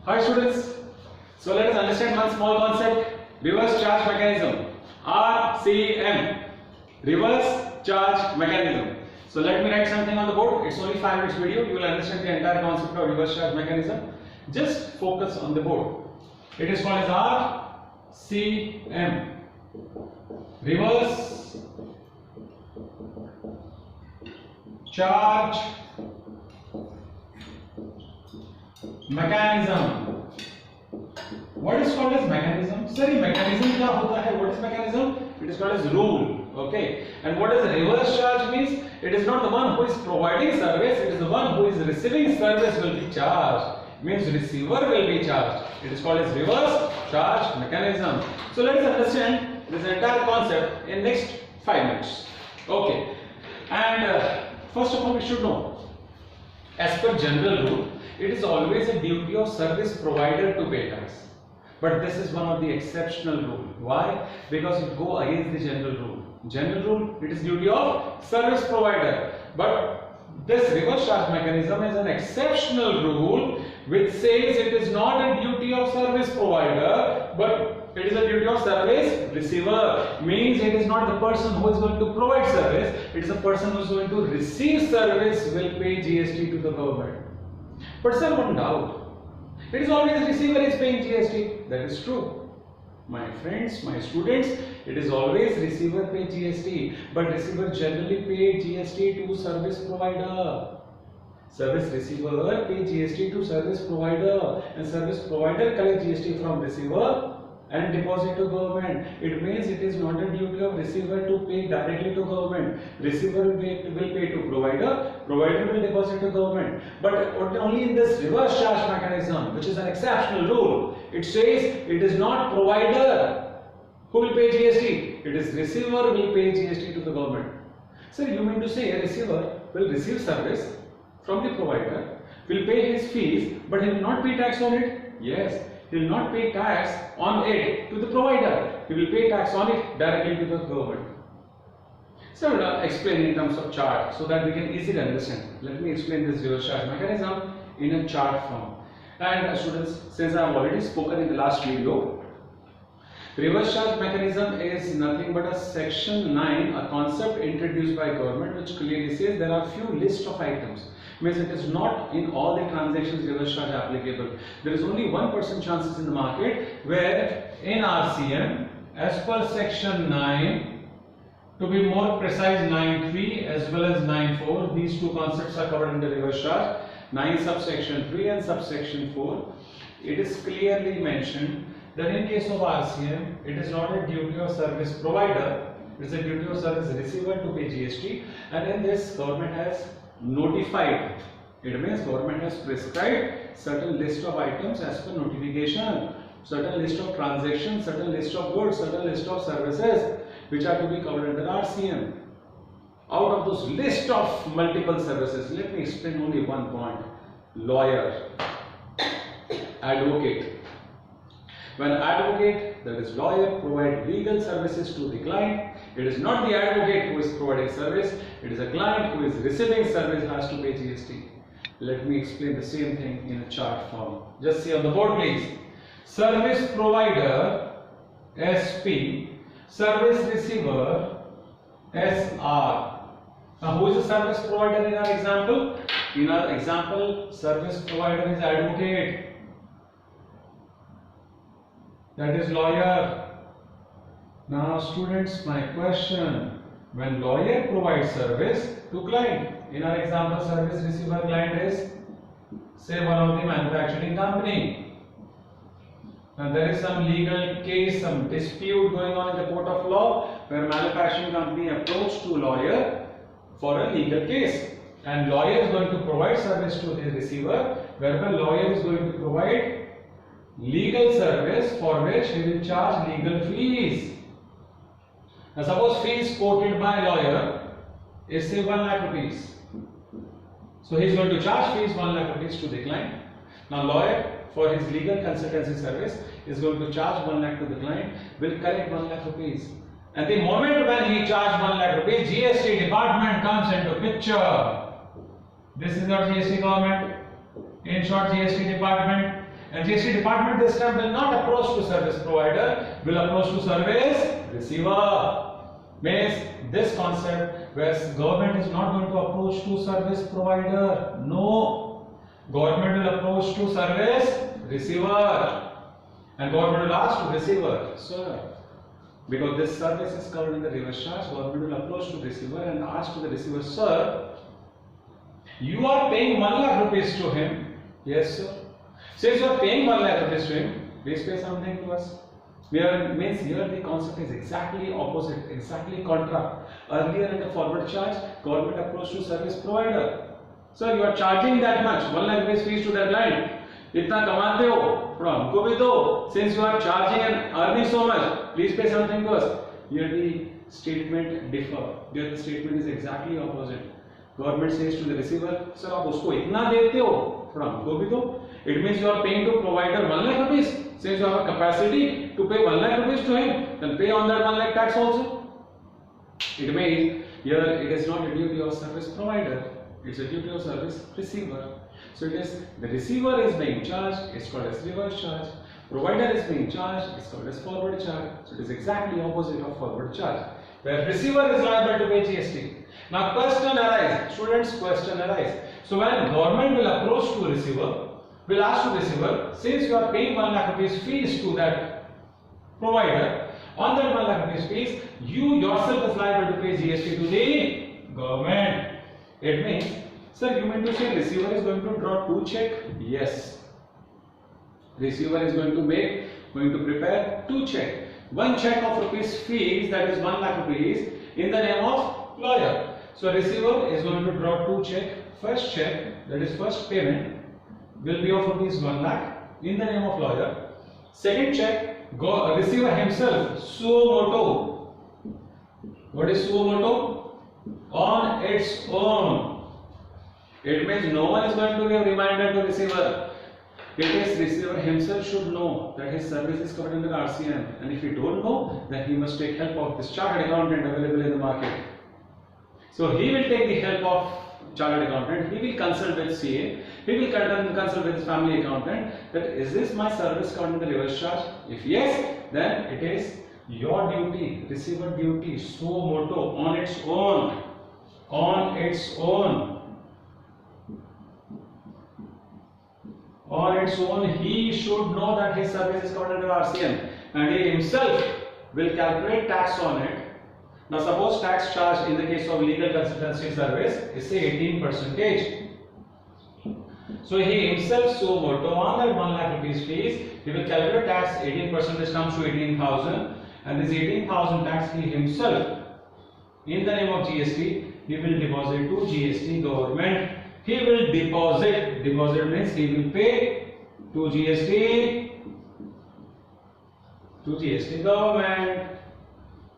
Hi students, so let us understand one small concept, reverse charge mechanism, RCM, reverse charge mechanism. So let me write something on the board. It's only 5 minutes video. You will understand the entire concept of reverse charge mechanism. Just focus on the board. It is called as RCM, reverse charge mechanism. What is called as mechanism? Sir, mechanism क्या होता है? What is mechanism? It is called as rule. Okay. And what does reverse charge means? It is not the one who is providing service. It is the one who is receiving service will be charged. Means receiver will be charged. It is called as reverse charge mechanism. So let us understand this entire concept in next 5 minutes. Okay. And first of all, we should know, as per general rule, it is always a duty of service provider to pay tax. But this is one of the exceptional rule. Why? Because it go against the general rule. General rule, it is duty of service provider. But this reverse charge mechanism is an exceptional rule which says it is not a duty of service provider, but it is a duty of service receiver. Means it is not the person who is going to provide service, it is a person who is going to receive service will pay GST to the government. But sir, one doubt. It is always receiver is paying GST. That is true. My friends, my students, it is always receiver pay GST. But receiver generally pay GST to service provider. Service receiver pay GST to service provider. And service provider collect GST from receiver and deposit to government. It means it is not a duty of receiver to pay directly to government. Receiver will pay to provider, provider will deposit to government. But only in this reverse charge mechanism, which is an exceptional rule, it says it is not provider who will pay GST, it is receiver will pay GST to the government. So you mean to say a receiver will receive service from the provider, will pay his fees, but he will not pay tax on it? Yes. He will not pay tax on it to the provider. He will pay tax on it directly to the government. So I will explain in terms of chart so that we can easily understand. Let me explain this reverse charge mechanism in a chart form. And students, since I have already spoken in the last video, reverse charge mechanism is nothing but a section 9, a concept introduced by government which clearly says there are few list of items. Means it is not in all the transactions reverse charge applicable. There is only 1% chances in the market where in RCM, as per section 9, to be more precise 9.3 as well as 9.4, these two concepts are covered in the reverse charge. 9 subsection 3 and subsection 4, it is clearly mentioned that in case of RCM, it is not a duty of service provider, it is a duty of service receiver to pay GST, and in this government has notified. It means government has prescribed certain list of items as per notification, certain list of transactions, certain list of goods, certain list of services which are to be covered under RCM. Out of those list of multiple services, let me explain only one point. Lawyer, advocate. When advocate, that is lawyer, provide legal services to the client, it is not the advocate who is providing service, it is a client who is receiving service has to pay GST. Let me explain the same thing in a chart form. Just see on the board please. Service provider SP, service receiver SR. Now who is the service provider in our example? In our example, service provider is advocate. That is lawyer. Now students, my question, when lawyer provides service to client, in our example service receiver client is say one of the manufacturing company, and there is some legal case, some dispute going on in the court of law where manufacturing company approached to lawyer for a legal case, and lawyer is going to provide service to the receiver, whereby lawyer is going to provide legal service for which he will charge legal fees. Now suppose fees quoted by lawyer is say 1 lakh rupees. So he is going to charge fees 1 lakh rupees to the client. Now lawyer for his legal consultancy service is going to charge 1 lakh to the client, will collect 1 lakh rupees. And the moment when he charged 1 lakh rupees, GST department comes into picture. This is our GST government. In short, GST department. And GST department this time will not approach to service provider, will approach to service receiver. Means this concept where government is not going to approach to service provider. No, government will approach to service receiver, and government will ask to receiver, sir, because this service is covered in the reverse charge, government will approach to receiver and ask to the receiver, sir, you are paying 1 lakh rupees to him. Yes, sir. Since you are paying 1 lakh rupees to him, please pay something to us. Means here the concept is exactly opposite, exactly contra. Earlier in the forward charge, government approach to service provider. Sir, you are charging that much, 1 lakh rupees fees to that client. इतना कमाते हो, थोड़ा हमको भी दो. Since you are charging and earning so much, please pay something to us. Here the statement differ. Here the statement is exactly opposite. Government says to the receiver, sir, आप उसको इतना देते हो, थोड़ा हमको भी दो. It means you are paying to provider 1 lakh rupees. Since you have a capacity to pay 1 lakh rupees to him, then pay on that 1 lakh tax also. It means here it is not a duty of service provider, it's a duty of service receiver. So it is the receiver is being charged, it's called as reverse charge. Provider is being charged, it's called as forward charge. So it is exactly opposite of forward charge, where receiver is liable to pay GST. Now question arises, students, question arises. So when government will approach to receiver, will ask to receiver, since you are paying 1 lakh rupees fees to that provider, on that 1 lakh rupees fees, you yourself is liable to pay GST to the government. It means, sir, you mean to say receiver is going to draw 2 checks? Yes. Receiver is going to prepare 2 checks. 1 check of rupees fees, that is 1 lakh rupees, in the name of lawyer. So receiver is going to draw 2 checks. First check, that is first payment, will be of rupees 1 lakh in the name of lawyer. Second check, receiver himself, suo moto. What is suo moto? On its own. It means no one is going to give reminder to receiver. It is receiver himself should know that his service is covered under RCM, and if he don't know, then he must take help of this chartered accountant available in the market. So he will take the help of chartered accountant, he will consult with CA, he will consult with his family accountant that is this my service covered in the reverse charge? If yes, then it is your duty, receiver duty, suo moto, on its own, on its own. On its own, he should know that his service is covered under RCM, and he himself will calculate tax on it. Now suppose tax charge in the case of legal consultancy service is say 18%. So he himself suo moto on that 1 lakh rupees fees, he will calculate tax 18%, which comes to 18,000, and this 18,000 tax he himself in the name of GST he will deposit to GST government. He will deposit means he will pay to GST government.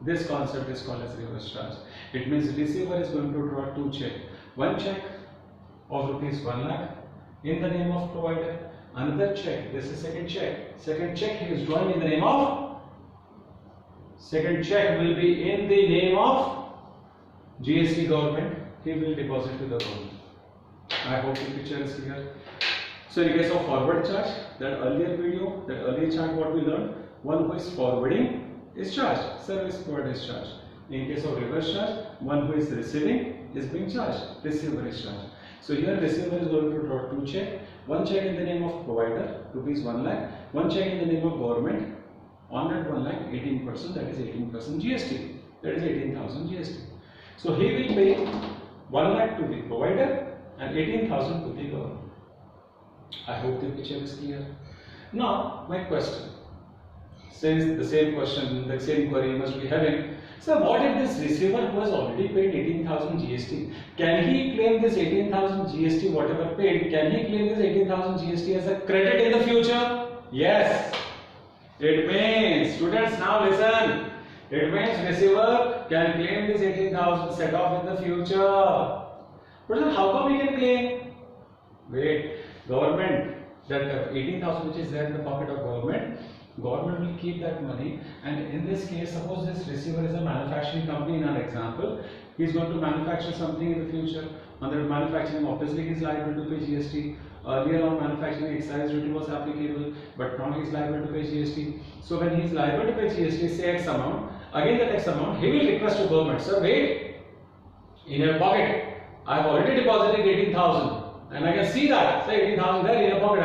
This concept is called as reverse charge. It means receiver is going to draw 2 checks. 1 check of rupees 1 lakh in the name of provider. Another check, this is second check. Second check he is drawing in the name of, second check will be in the name of GST government. He will deposit to the government. I hope the picture is clear. So in case of forward charge, that earlier video, that earlier chart what we learned, one who is forwarding is charged, service provider is charged. In case of reverse charge, one who is receiving is being charged, receiver is charged. So here receiver is going to draw 2 checks, 1 check in the name of provider, rupees 1 lakh, 1 check in the name of government, on that 1 lakh 18%, that is 18% GST, that is 18,000 GST. So he will pay 1 lakh to the provider and 18,000 to the government. I hope the picture is clear. Now my question, since the same question, the same query you must be having, so what if this receiver who has already paid 18,000 GST, can he claim this 18,000 GST whatever paid, can he claim this 18,000 GST as a credit in the future? Yes. It means, students now listen, it means receiver can claim this 18,000 set off in the future. But then how come he can claim? Wait, government, that 18,000 which is there in the pocket of government will keep that money, and in this case, suppose this receiver is a manufacturing company in our example, he is going to manufacture something in the future. Under manufacturing, obviously he is liable to pay GST. Earlier on manufacturing, excise duty was applicable, but now he is liable to pay GST. So when he is liable to pay GST, say X amount, again that X amount, he will request to government, sir, wait, in your pocket, I have already deposited 18,000 and I can see that, say 18,000 there in your pocket,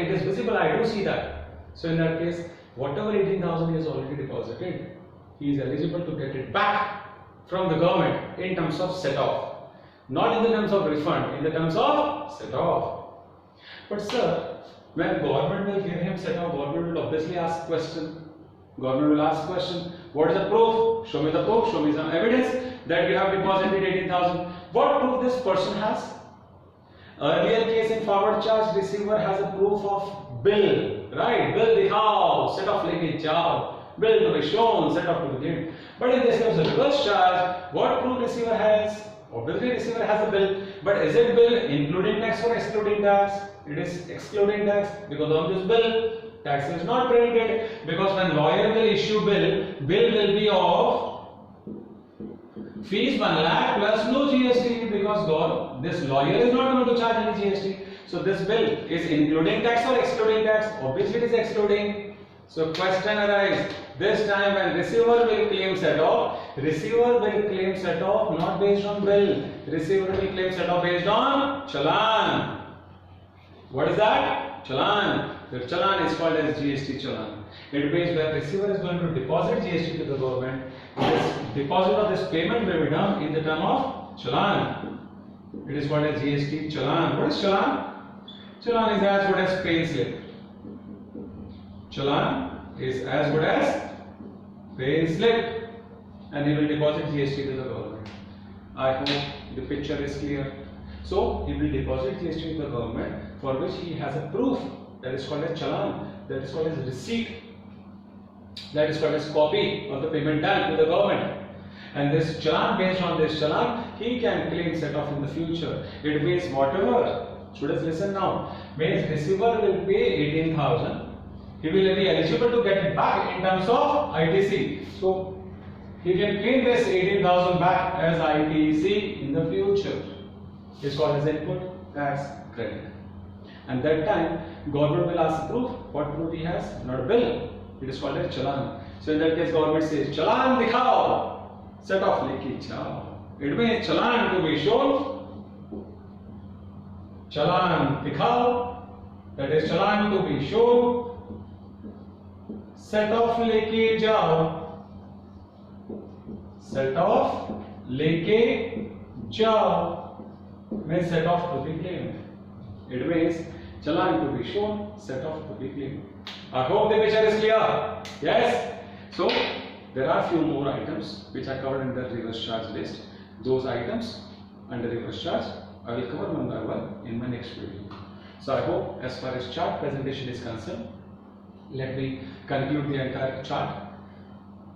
it is visible, I do see that. So in that case, whatever 18,000 he has already deposited, he is eligible to get it back from the government in terms of set off. Not in the terms of refund, in the terms of set off. But sir, when government will give him set off, government will obviously ask question. Government will ask question, what is the proof? Show me the proof, show me some evidence that you have deposited 18,000. What proof this person has? Earlier case in forward charge, receiver has a proof of bill, right? Bill dikhao, set off leke jao, bill to be shown, set off to be given. But in this case of reverse charge, what proof receiver has? Obviously receiver has a bill, but is it bill including tax or excluding tax? It is excluding tax, because on this bill, tax is not printed, because when lawyer will issue bill will be of fees 1 lakh plus no GST, because this lawyer is not going to charge any GST. So this bill is including tax or excluding tax? Obviously it is excluding. So question arises, this time when receiver will claim set off, receiver will claim set off not based on bill, receiver will claim set off based on challan. What is that? Challan. The challan is called as GST challan. It means when receiver is going to deposit GST to the government, this deposit of this payment will be done in the term of challan. It is called as GST challan. What is challan? Challan is as good as pay slip. Challan is as good as pay slip, and he will deposit GST to the government. I hope the picture is clear. So he will deposit GST to the government, for which he has a proof, that is called as challan, that is called as receipt, that is called as copy of the payment done to the government. And this challan, based on this challan, he can claim set off in the future. It means whatever, students listen now, means receiver will pay 18,000, he will be eligible to get it back in terms of ITC. So he can claim this 18,000 back as ITC in the future. It's called as input tax credit. And that time, government will ask proof. What proof he has? Not a bill. It is called as challan. So in that case, government says, challan dikhao, set off leki jao. It means challan to be shown. Challan dikhao, that is challan to be shown. Set off leke jao. Set off leke jao means set off to be claimed. It means challan to be shown, set off to be claimed. I hope the picture is clear. Yes. So there are few more items which are covered in the reverse charge list. Those items under reverse charge I will cover one by one in my next video. So I hope as far as chart presentation is concerned, let me conclude the entire chart.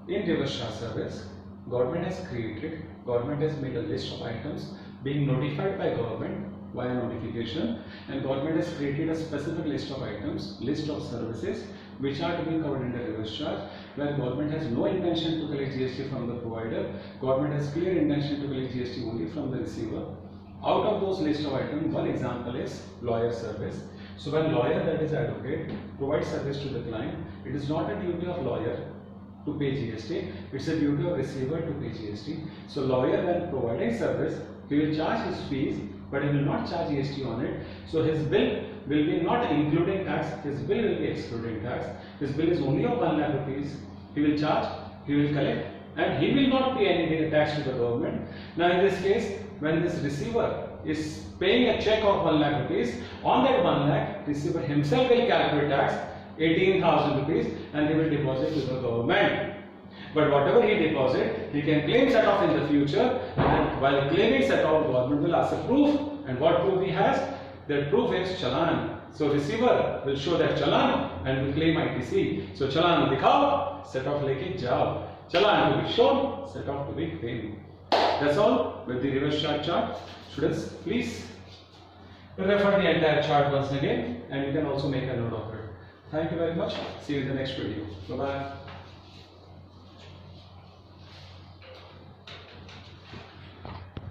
In reverse charge service, government has made a list of items being notified by government via notification, and government has created a specific list of items, list of services which are to be covered in the reverse charge, where government has no intention to collect GST from the provider, government has clear intention to collect GST only from the receiver. Out of those list of items, one example is lawyer service. So when lawyer, that is advocate, provides service to the client, it is not a duty of lawyer to pay GST, it's a duty of receiver to pay GST. So lawyer, when providing service, he will charge his fees, but he will not charge GST on it. So his bill will be not including tax, his bill will be excluding tax. His bill is only of 1 lakh rupees. He will charge, he will collect, and he will not pay any tax to the government. Now in this case, when this receiver is paying a check of 1 lakh rupees, on that 1 lakh, receiver himself will calculate tax 18,000 rupees and he will deposit to the government. But whatever he deposit, he can claim set off in the future, and while claiming set off, government will ask a proof, and what proof he has? That proof is challan. So receiver will show that challan and will claim ITC. So challan dikhao, set off leke jao. Challan to be shown, set off to be claimed. That's all with the reverse charge chart. Students, please refer the entire chart once again, and you can also make a note of it. Thank you very much. See you in the next video. Bye bye.